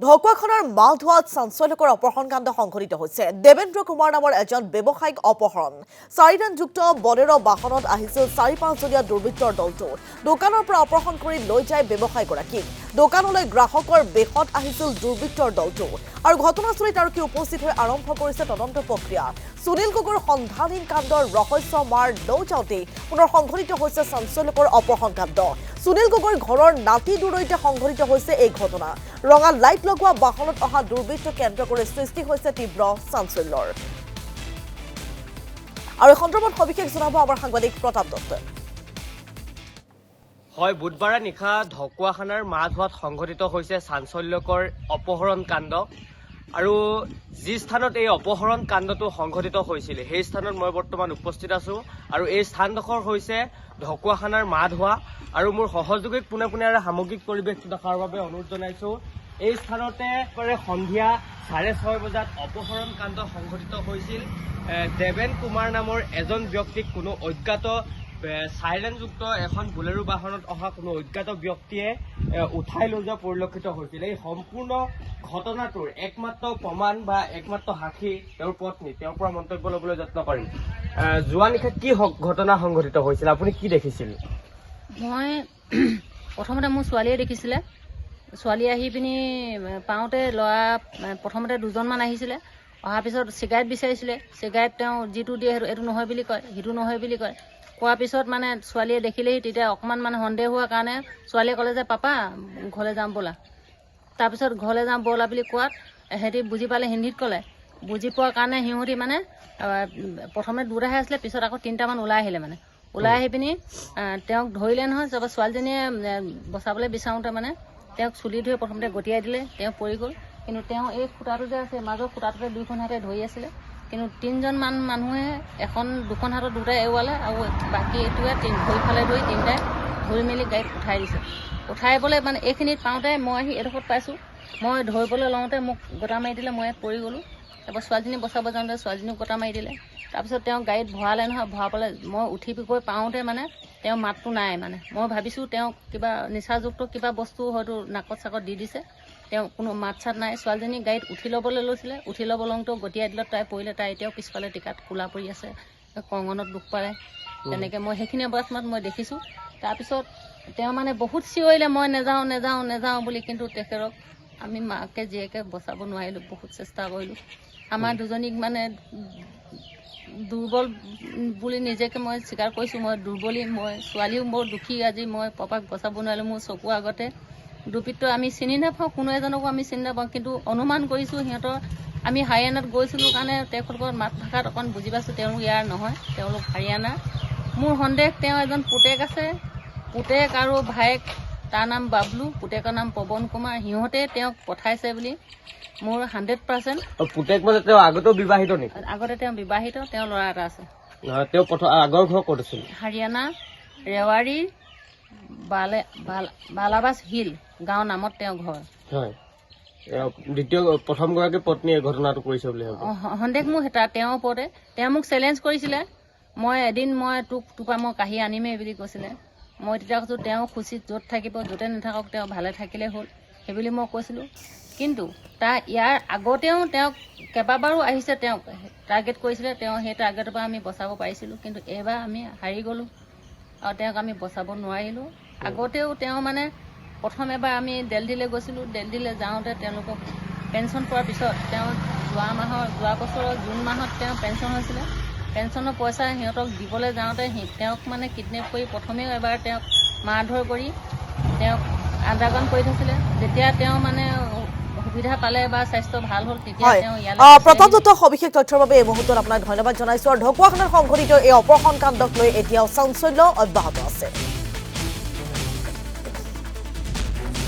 ঢকুৱাখনৰ মালধোৱাত চাঞ্চল্যকৰ অপহৰণকাণ্ড সংঘটিত হৈছে। দেৱেন্দ্ৰ কুমাৰ নামৰ এজন ব্যৱসায়িক অপহৰণ। 4টানযুক্ত বলেৰো বাহনত আহিছিল 4-5জনীয়া দুৰ্বৃত্তৰ দলটো। দোকানৰ পৰা অপহৰণ কৰি লৈ যায় ব্যৱসায়ীগৰাকীক। দোকানলৈ গ্ৰাহকৰ বেশত আহিছিল দুৰ্বৃত্তৰ দলটো। আৰু ঘটনাস্থলীত আৰক্ষী উপস্থিত হৈ আৰম্ভ কৰিছে তদন্ত প্ৰক্ৰিয়া। সুনীল গগৈৰ সন্ধানহীন কাণ্ডৰ ৰহস্য মাৰ নৌযাওঁতেই পুনৰ সংঘটিত হৈছে চাঞ্চল্যকৰ অপহৰণকাণ্ড। সুনীল গগৈৰ ঘৰৰ নাতি দুৰৈতে সংঘটিত হৈছে এই ঘটনা। ৰঙা লাইট লগোৱা বাহনত অহা দুৰ্বৃত্ত কেন্দ্ৰ কৰি সৃষ্টি হৈছে তীব্ৰ চাঞ্চল্যৰ। আৰু এই সন্দৰ্ভত সবিশেষ জনাব আমাৰ সাংবাদিক প্ৰতাপ দত্তই। হয়, বুধবাৰে নিশা ঢকুৱাখানাৰ মালধোৱাত সংঘটিত হৈছে চাঞ্চল্যকৰ অপহৰণ কাণ্ড। আৰু যি স্থানত এই অপহৰণ কাণ্ডটো সংঘটিত হৈছিল সেই স্থানত মই বৰ্তমান উপস্থিত আছোঁ। আৰু এই স্থানডোখৰ হৈছে ঢকুৱাখানাৰ মালধোৱা। আৰু মোৰ সহযোগীক পোনে পোনে সামগ্ৰিক পৰিৱেশটো দেখাৰ বাবে অনুৰোধ জনাইছোঁ। এই স্থানতে সন্ধিয়া 6:30 বজাত অপহৰণ কাণ্ড সংঘটিত হৈছিল। দেৱেন কুমাৰ নামৰ এজন ব্যক্তিক কোনো অজ্ঞাত চাইলেনযুক্ত এখন বুলেৰো বাহনত অহা কোনো অজ্ঞাত ব্যক্তিয়ে উঠাই লৈ যোৱা পৰিলক্ষিত হৈছিল। এই সম্পূৰ্ণ ঘটনাটোৰ একমাত্ৰ প্ৰমাণ বা একমাত্ৰ সাক্ষী তেওঁৰ পত্নী। তেওঁৰ পৰা মন্তব্য ল'বলৈ যত্ন কৰিম। যোৱা নিশা কি ঘটনা সংঘটিত হৈছিল, আপুনি কি দেখিছিল? মই প্ৰথমতে মোৰ ছোৱালীয়ে দেখিছিলে। ছোৱালী আহি পিনি পাওঁতে ল'ৰা প্ৰথমতে দুজনমান আহিছিলে। অহাৰ পিছত চিগাৰেট বিচাৰিছিলে। চিগাৰেট তেওঁ যিটো দিয়ে এইটো নহয় বুলি কয়, সিটো নহয় বুলি কয়। কোৱাৰ পিছত মানে ছোৱালীয়ে দেখিলেহি, তেতিয়া অকণমান মানে সন্দেহ হোৱাৰ কাৰণে ছোৱালীয়ে ক'লে যে পাপা ঘৰলৈ যাম ব'লা। তাৰপিছত ঘৰলৈ যাম ব'লা বুলি কোৱাত সিহঁতি বুজি পালে, হিন্দীত ক'লে। বুজি পোৱাৰ কাৰণে সিহঁতি মানে প্ৰথমে দুটাহে আছিলে, পিছত আকৌ 3টামান ওলাই আহিলে। মানে ওলাই আহি পিনি তেওঁক ধৰিলে নহয়। তাৰপৰা ছোৱালীজনীয়ে বচাবলৈ বিচাৰোঁতে মানে তেওঁক চুলি ধৰি প্ৰথমতে গটিয়াই দিলে। তেওঁ পৰি গ'ল। কিন্তু তেওঁ এই খুঁটাটো যে আছে মাজৰ খুঁটাটোতে 2খন হাতে ধৰি আছিলে। কিন্তু 3জনমান মানুহে দুখন হাতত দুটাই এৰুৱালে আৰু বাকী এইটোৱে ভৰিফালে ধৰি 3টাই ধৰি মেলি গাড়ীত উঠাই দিছে। উঠাইবলৈ মানে এইখিনিত পাওঁতে মই আহি এডোখৰত পাইছোঁ। মই ধৰিবলৈ লওঁতে মোক গোটা মাৰি দিলে। মই পৰি গ'লোঁ। তাৰপৰা ছোৱালীজনী বচাব যাওঁতে ছোৱালীজনীক গোটা মাৰি দিলে। তাৰপিছত তেওঁ গাড়ীত ভৰালে নহয়। ভৰাবলৈ মই উঠি গৈ পাওঁতে মানে তেওঁ মাতটো নাই। মানে মই ভাবিছোঁ তেওঁ কিবা নিচাযুক্ত কিবা বস্তু হয়তো নাকত চাকত দি দিছে। তেওঁ কোনো মাত চাত নাই। ছোৱালীজনী গাড়ীত উঠি ল'বলৈ লৈছিলে। উঠি ল'ব লওঁতেও গটিয়াই দিলত তাই পৰিলে। তাই এতিয়াও পিছফালে টিকাত কোলা পৰি আছে, কঙনত দুখ পালে। তেনেকৈ মই সেইখিনি অৱস্থাত মই দেখিছোঁ। তাৰপিছত তেওঁ মানে বহুত চিঞৰিলে, মই নাযাওঁ নাযাওঁ নাযাওঁ বুলি। কিন্তু তেখেতক আমি মাকে জীয়েকে বচাব নোৱাৰিলোঁ। বহুত চেষ্টা কৰিলোঁ। আমাৰ দুজনীক মানে দুৰ্বল বুলি নিজকে মই স্বীকাৰ কৰিছোঁ। মই দুৰ্বলী, মই ছোৱালীও বৰ দুখী। আজি মই পাপাক বচাব নোৱাৰিলোঁ। মোৰ চকুৰ আগতে দুৰ্বৃত্ত আমি চিনি নাপাওঁ, কোনো এজনকো আমি চিনি নাপাওঁ। কিন্তু অনুমান কৰিছোঁ সিহঁতৰ আমি হাৰিয়ানাত গৈছিলোঁ কাৰণে তেখেতলোকৰ মাত ভাষাত অকণ বুজি পাইছোঁ তেওঁলোক ইয়াৰ নহয়, তেওঁলোক হাৰিয়ানাৰ। মোৰ সন্দেহ তেওঁ এজন পুতেক আছে। পুতেক আৰু ভায়েক, তাৰ নাম বাবলু, পুতেকৰ নাম পৱন কুমাৰ। সিহঁতে তেওঁক পঠাইছে বুলি মোৰ 100%। পুতেক মানে তেওঁ আগতেও বিবাহিত নেকি? আগতে তেওঁ বিবাহিত। তেওঁ ল'ৰা এটা আছে। তেওঁ আগৰ ঘৰ ক'ত আছিল? হাৰিয়ানা ৰেৱাৰী বালাবাস হিল গাঁৱৰ নামত তেওঁ ঘৰ। হয়। প্ৰথমগৰাকী পত্নীয়ে ঘটনাটো কৰিছে বুলি ভাবো। সন্দেহ মোৰ তেওঁৰ ওপৰতে। তেওঁ মোক চেলেঞ্জ কৰিছিলে। মই এদিন তোপা মই কাঢ়ি আনিমেই বুলি কৈছিলে। মই তেতিয়া কৈছোঁ তেওঁ খুচিত য'ত থাকিব, য'তে নাথাকক তেওঁ ভালে থাকিলে হ'ল সেইবুলি মই কৈছিলোঁ। কিন্তু ইয়াৰ আগতেও তেওঁক কেইবাবাৰো আহিছে, তেওঁক টাৰ্গেট কৰিছিলে। তেওঁ সেই টাৰ্গেটৰ পৰা আমি বচাব পাৰিছিলোঁ। কিন্তু এইবাৰ আমি হাৰি গ'লোঁ আৰু তেওঁক আমি বচাব নোৱাৰিলোঁ। আগতেও তেওঁ মানে প্ৰথম এবাৰ আমি দেলহিলৈ গৈছিলোঁ। দেলহিলৈ যাওঁতে তেওঁলোকক পেঞ্চন পোৱাৰ পিছত তেওঁ যোৱা বছৰৰ জুন মাহত তেওঁ পেঞ্চন হৈছিলে। পেঞ্চনৰ পইচা সিহঁতক দিবলৈ যাওঁতে তেওঁক মানে কিডনেপ কৰি প্ৰথমেও এবাৰ তেওঁক মাৰধৰ কৰি তেওঁক আণ্ডাৰগ্ৰাউণ্ড কৰি থৈছিলে। যেতিয়া তেওঁ মানে সুবিধা পালে বা স্বাস্থ্য ভাল হ'ল তেতিয়া তেওঁ ইয়ালৈ। প্ৰতাপ দত্ত সবিশেষ তথ্যৰ বাবে এই মুহূৰ্তত আপোনাক ধন্যবাদ জনাইছোঁ। আৰু ঢকুৱাখানাত সংঘটিত এই অপহৰণ কাণ্ডক লৈ এতিয়াও চাঞ্চল্য অব্যাহত আছে।